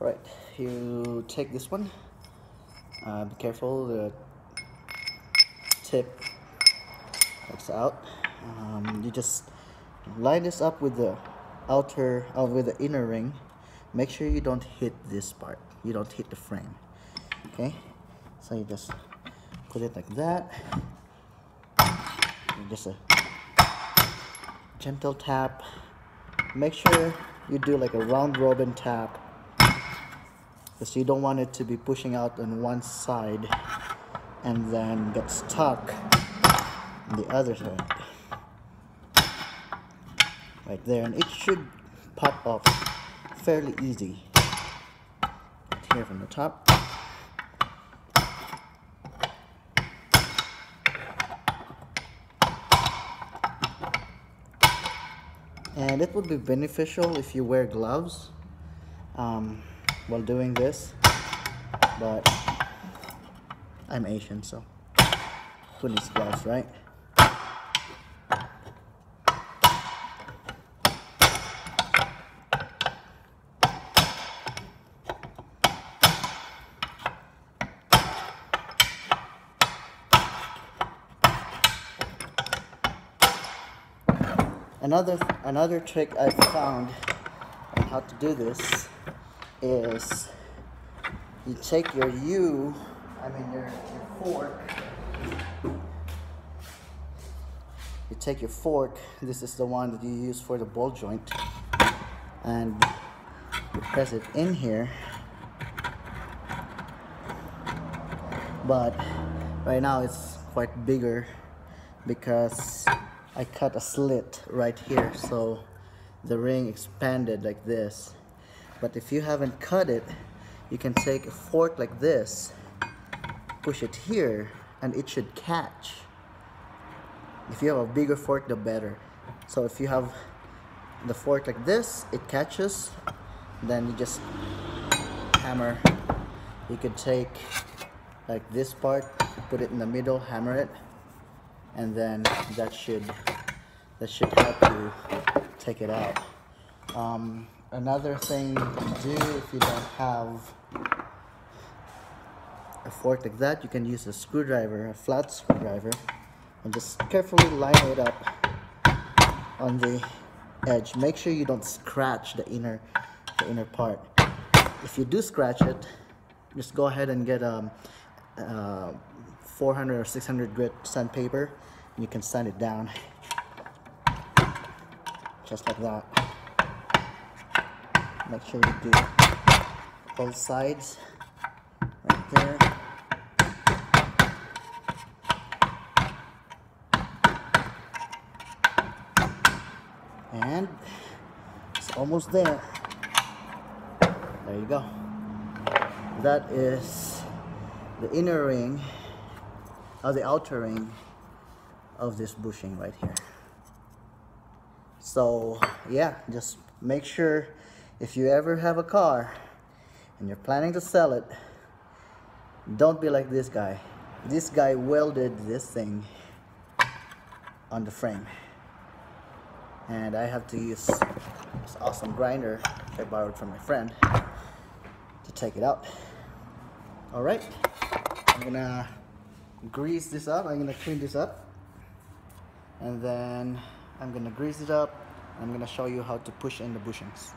Alright, you take this one. Be careful, the tip comes out. You just line this up with the with the inner ring. Make sure you don't hit this part. You don't hit the frame. Okay, so you just put it like that. And just a gentle tap. Make sure you do like a round robin tap, because you don't want it to be pushing out on one side and then get stuck on the other side. Right there, and it should pop off fairly easy. Right here from the top. And it would be beneficial if you wear gloves while doing this, but I'm Asian, so who needs gloves, right? Another trick I found on how to do this is you take your your fork. You take your fork, this is the one that you use for the ball joint, and you press it in here. But right now it's quite bigger because I cut a slit right here, so the ring expanded like this. But if you haven't cut it, you can take a fork like this, push it here, and it should catch. If you have a bigger fork, the better. So if you have the fork like this, it catches, then you just hammer. You could take like this part, put it in the middle, hammer it, and then that should help you take it out. Another thing you can do if you don't have a fork like that, you can use a screwdriver, a flat screwdriver, and just carefully line it up on the edge. Make sure you don't scratch the inner part. If you do scratch it, just go ahead and get 400 or 600 grit sandpaper, and you can sand it down just like that. Make sure you do both sides right there. And it's almost there. There you go. That is the inner ring, or the outer ring of this bushing right here. So yeah, just make sure if you ever have a car and you're planning to sell it, don't be like this guy. This guy welded this thing on the frame, and I have to use this awesome grinder I borrowed from my friend to take it out. All right, I'm gonna grease this up. I'm gonna clean this up, and then I'm gonna grease it up. I'm gonna show you how to push in the bushings.